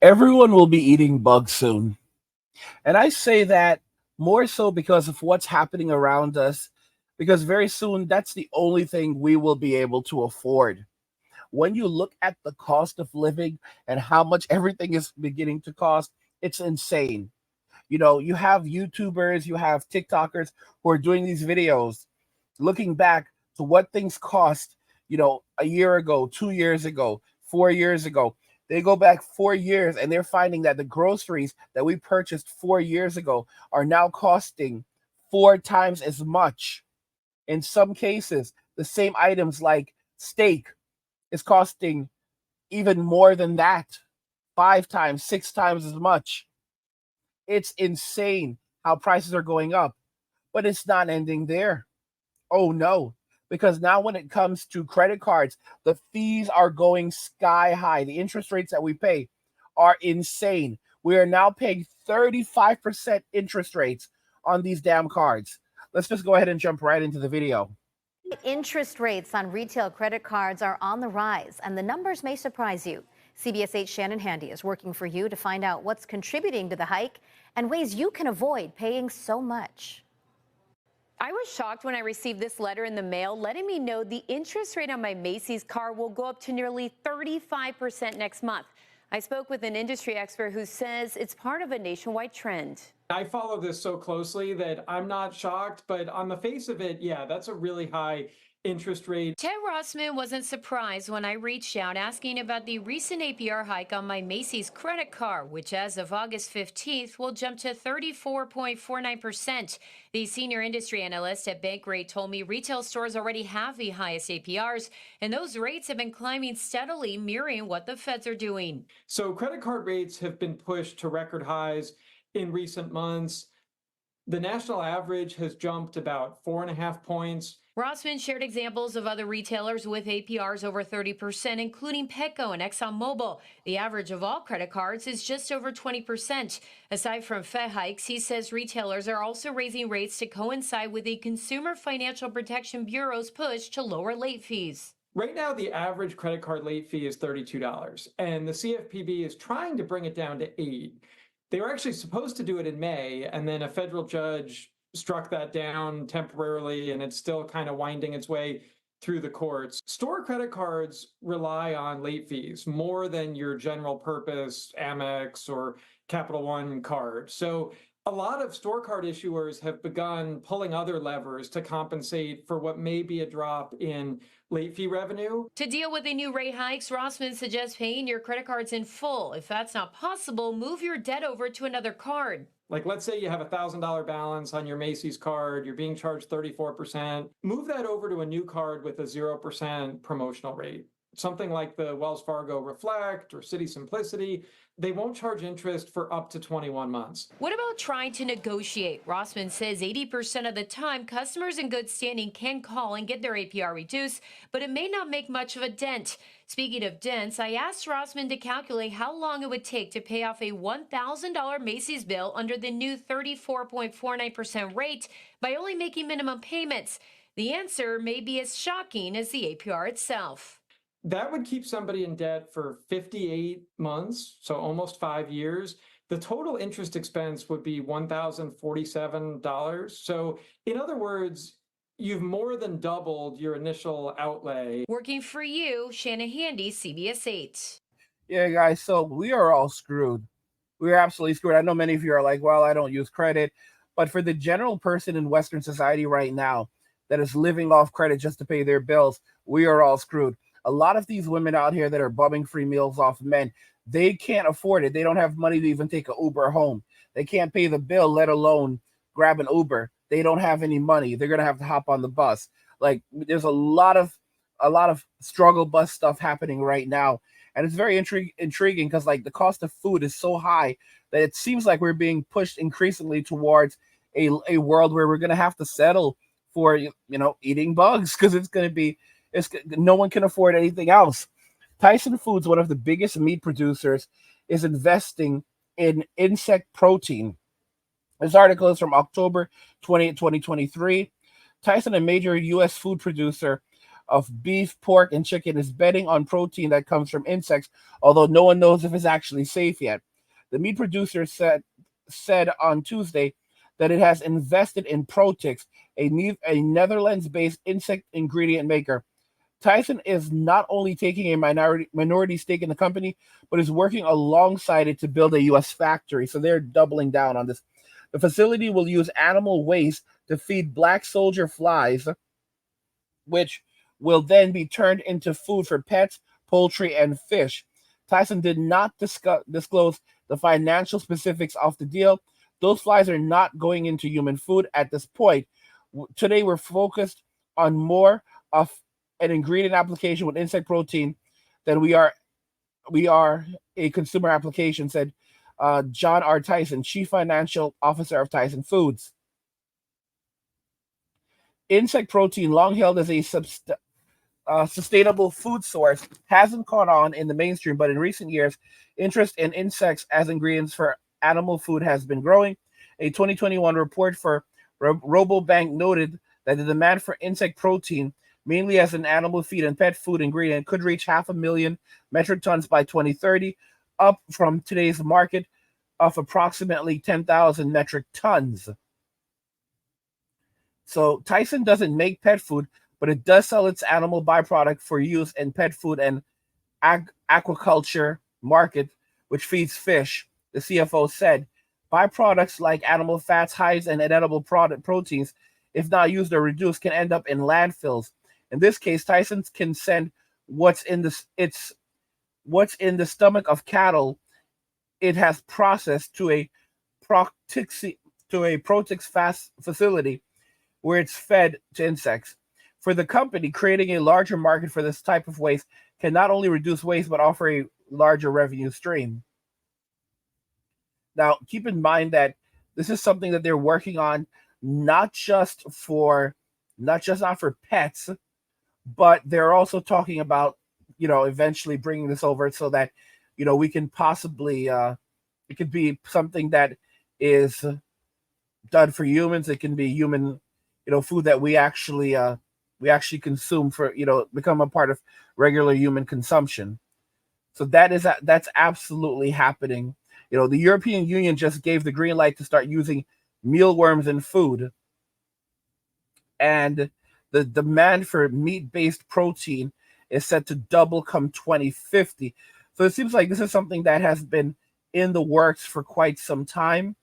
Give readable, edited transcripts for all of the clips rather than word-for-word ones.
Everyone will be eating bugs soon. And I say that more so because of what's happening around us, because very soon that's the only thing we will be able to afford. When you look at the cost of living and how much everything is beginning to cost, it's insane. You have YouTubers, you have TikTokers who are doing these videos looking back to what things cost, a year ago, 2 years ago, 4 years ago. They go back 4 years and they're finding that the groceries that we purchased 4 years ago are now costing four times as much. In some cases, the same items like steak is costing even more than that, five times, six times as much. It's insane how prices are going up, but it's not ending there. Oh no, because now when it comes to credit cards, the fees are going sky high. The interest rates that we pay are insane. We are now paying 35% interest rates on these damn cards. Let's just go ahead and jump right into the video. Interest rates on retail credit cards are on the rise, and the numbers may surprise you. CBS 8's Shannon Handy is working for you to find out what's contributing to the hike and ways you can avoid paying so much. I was shocked when I received this letter in the mail letting me know the interest rate on my Macy's card will go up to nearly 35% next month. I spoke with an industry expert who says it's part of a nationwide trend. I follow this so closely that I'm not shocked, but on the face of it, yeah, that's a really high interest rate. Ted Rossman wasn't surprised when I reached out asking about the recent APR hike on my Macy's credit card, which as of August 15th will jump to 34.49%. The senior industry analyst at Bankrate told me retail stores already have the highest APRs, and those rates have been climbing steadily, mirroring what the feds are doing. So credit card rates have been pushed to record highs in recent months. The national average has jumped about 4.5 points. Rossman shared examples of other retailers with APRs over 30%, including Petco and ExxonMobil. The average of all credit cards is just over 20%. Aside from Fed hikes, he says retailers are also raising rates to coincide with the Consumer Financial Protection Bureau's push to lower late fees. Right now, the average credit card late fee is $32, and the CFPB is trying to bring it down to $8. They were actually supposed to do it in May, and then a federal judge struck that down temporarily, and it's still kind of winding its way through the courts. Store credit cards rely on late fees more than your general purpose Amex or Capital One card. So a lot of store card issuers have begun pulling other levers to compensate for what may be a drop in late fee revenue. To deal with the new rate hikes, Rossman suggests paying your credit cards in full. If that's not possible, move your debt over to another card. Like, let's say you have a $1,000 balance on your Macy's card, you're being charged 34%. Move that over to a new card with a 0% promotional rate. Something like the Wells Fargo Reflect or Citi Simplicity. They won't charge interest for up to 21 months. What about trying to negotiate? Rossman says 80% of the time, customers in good standing can call and get their APR reduced, but it may not make much of a dent. Speaking of dents, I asked Rossman to calculate how long it would take to pay off a $1,000 Macy's bill under the new 34.49% rate by only making minimum payments. The answer may be as shocking as the APR itself. That would keep somebody in debt for 58 months, so almost 5 years. The total interest expense would be $1,047. So in other words, you've more than doubled your initial outlay. Working for you, Shannon Handy, CBS 8. Yeah, guys, so we are all screwed. We are absolutely screwed. I know many of you are like, well, I don't use credit. But for the general person in Western society right now that is living off credit just to pay their bills, we are all screwed. A lot of these women out here that are bumming free meals off men, they can't afford it. They don't have money to even take an Uber home. They can't pay the bill, let alone grab an Uber. They don't have any money. They're gonna have to hop on the bus. Like, there's a lot of struggle bus stuff happening right now, and it's very intriguing because like the cost of food is so high that it seems like we're being pushed increasingly towards a world where we're gonna have to settle for eating bugs because no one can afford anything else. Tyson Foods, one of the biggest meat producers, is investing in insect protein. This article is from October 20th, 2023. Tyson, a major U.S. food producer, of beef, pork, and chicken is betting on protein that comes from insects, although no one knows if it's actually safe yet. The meat producer said on Tuesday that it has invested in Protix, a Netherlands-based insect ingredient maker. Tyson is not only taking a minority stake in the company, but is working alongside it to build a U.S. factory. So they're doubling down on this. The facility will use animal waste to feed black soldier flies, which will then be turned into food for pets, poultry, and fish. Tyson did not disclose the financial specifics of the deal. Those flies are not going into human food at this point. Today, we're focused on more of an ingredient application with insect protein than we are a consumer application, said John R. Tyson, Chief Financial Officer of Tyson Foods. Insect protein, long held as a sustainable food source, hasn't caught on in the mainstream, but in recent years, interest in insects as ingredients for animal food has been growing. A 2021 report for Robobank noted that the demand for insect protein, mainly as an animal feed and pet food ingredient, could reach 500,000 metric tons by 2030, up from today's market of approximately 10,000 metric tons. So Tyson doesn't make pet food, but it does sell its animal byproduct for use in pet food and aquaculture market, which feeds fish, the CFO said. Byproducts like animal fats, hides, and inedible proteins, if not used or reduced, can end up in landfills. In this case, Tyson can send what's in the stomach of cattle it has processed to a Protix fast facility where it's fed to insects. For the company, creating a larger market for this type of waste can not only reduce waste but offer a larger revenue stream. Now, keep in mind that this is something that they're working on not for pets, but they're also talking about, eventually bringing this over so that, we can possibly, it could be something that is done for humans. It can be human, food that we actually consume for, become a part of regular human consumption. So that's absolutely happening. The European Union just gave the green light to start using mealworms in food, and the demand for meat-based protein is set to double come 2050. So it seems like this is something that has been in the works for quite some time.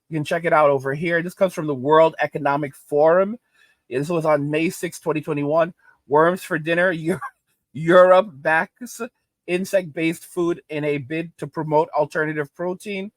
You can check it out over here. This comes from the World Economic Forum. This was on May 6, 2021. Worms for dinner. Europe backs insect-based food in a bid to promote alternative protein.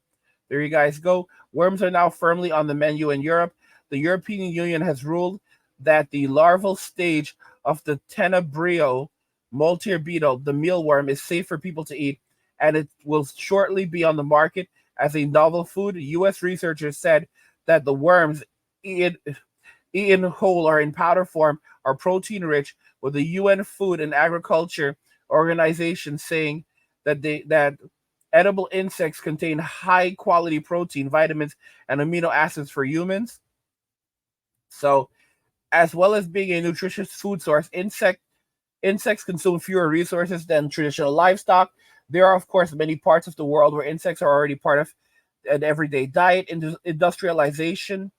There you guys go. Worms are now firmly on the menu in Europe. The European Union has ruled that the larval stage of the Tenebrio moltier beetle, the mealworm, is safe for people to eat, and it will shortly be on the market as a novel food. U.S. researchers said that the worms eaten whole or in powder form are protein rich, with the UN Food and Agriculture Organization saying that edible insects contain high quality protein, vitamins, and amino acids for humans. So, as well as being a nutritious food source, insects consume fewer resources than traditional livestock. There are, of course, many parts of the world where insects are already part of an everyday diet. Industrializing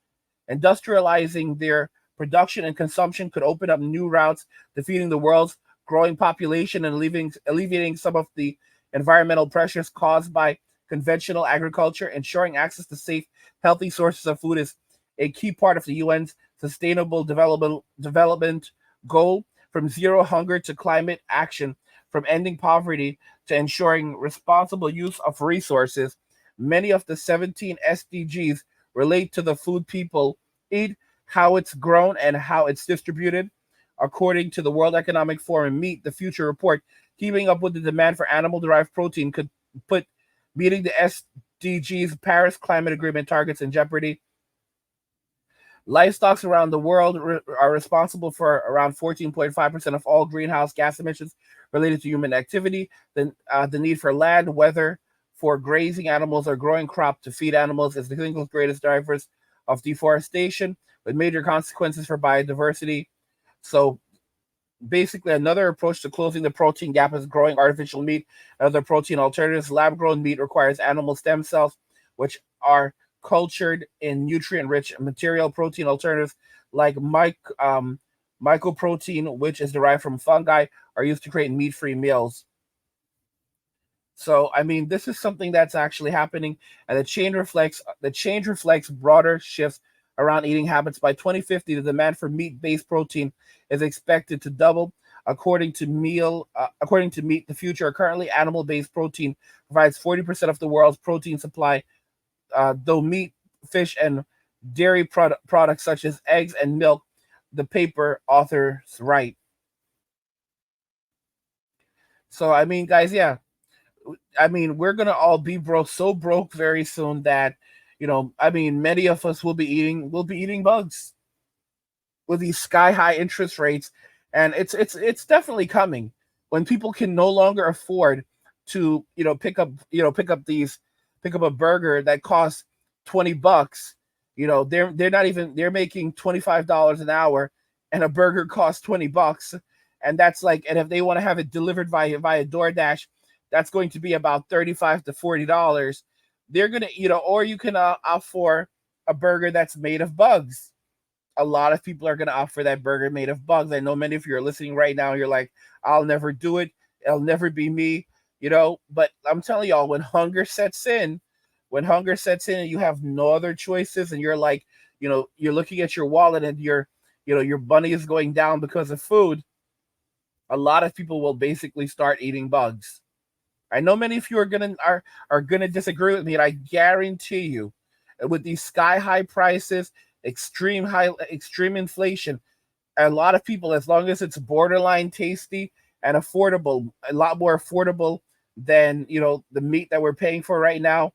their production and consumption could open up new routes to feeding the world's growing population and alleviating some of the environmental pressures caused by conventional agriculture. Ensuring access to safe, healthy sources of food is a key part of the UN's Sustainable Development Goal, from zero hunger to climate action, from ending poverty to ensuring responsible use of resources. Many of the 17 SDGs relate to the food people eat, how it's grown, and how it's distributed. According to the World Economic Forum Meet the Future report, keeping up with the demand for animal-derived protein could put meeting the SDGs Paris Climate Agreement targets in jeopardy. Livestock around the world are responsible for around 14.5% of all greenhouse gas emissions related to human activity. The need for land, weather for grazing animals, or growing crop to feed animals is the single greatest drivers of deforestation, with major consequences for biodiversity. So basically another approach to closing the protein gap is growing artificial meat and other protein alternatives. Lab grown meat requires animal stem cells, which are cultured in nutrient rich material. Protein alternatives like mycoprotein, which is derived from fungi, are used to create meat free meals. So I mean, this is something that's actually happening, and the change reflects broader shifts around eating habits. By 2050, the demand for meat-based protein is expected to double. According to Meat the Future, currently animal-based protein provides 40% of the world's protein supply, though meat, fish, and dairy products such as eggs and milk. The paper authors write. So I mean, guys, yeah, I mean, we're gonna all be broke, so broke very soon that, I mean, many of us will be eating bugs with these sky high interest rates, and it's definitely coming when people can no longer afford to pick up a burger that costs $20. They're not even they're making $25 an hour, and a burger costs $20, and that's like, and if they want to have it delivered via DoorDash, that's going to be about $35 to $40. They're gonna, or you can opt for a burger that's made of bugs. A lot of people are going to opt for that burger made of bugs. I know many of you are listening right now. You're like, I'll never do it. It'll never be me, But I'm telling y'all, when hunger sets in and you have no other choices, and you're like, you're looking at your wallet and your money is going down because of food, a lot of people will basically start eating bugs. I know many of you are gonna disagree with me, and I guarantee you, with these sky high prices, extreme inflation, a lot of people, as long as it's borderline tasty and affordable, a lot more affordable than the meat that we're paying for right now,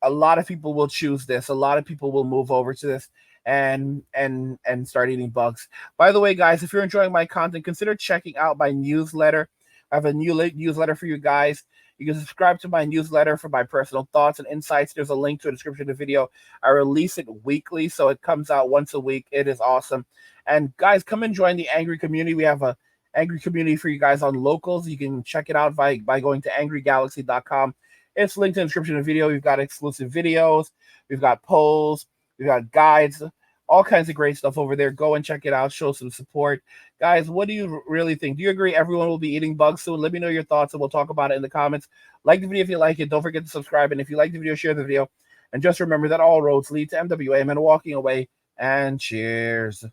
a lot of people will choose this. A lot of people will move over to this and start eating bugs. By the way, guys, if you're enjoying my content, consider checking out my newsletter. I have a new newsletter for you guys. You can subscribe to my newsletter for my personal thoughts and insights. There's a link to a description of the video. I release it weekly, so it comes out once a week. It is awesome. And guys, come and join the Angry community. We have a Angry community for you guys on Locals. You can check it out by going to angrygalaxy.com. It's linked in the description of the video. We've got exclusive videos, we've got polls, we've got guides, all kinds of great stuff over there. Go and check it out. Show some support. Guys, what do you really think? Do you agree everyone will be eating bugs soon? Let me know your thoughts, and we'll talk about it in the comments. Like the video if you like it. Don't forget to subscribe. And if you like the video, share the video. And just remember that all roads lead to MWA and walking away. And cheers.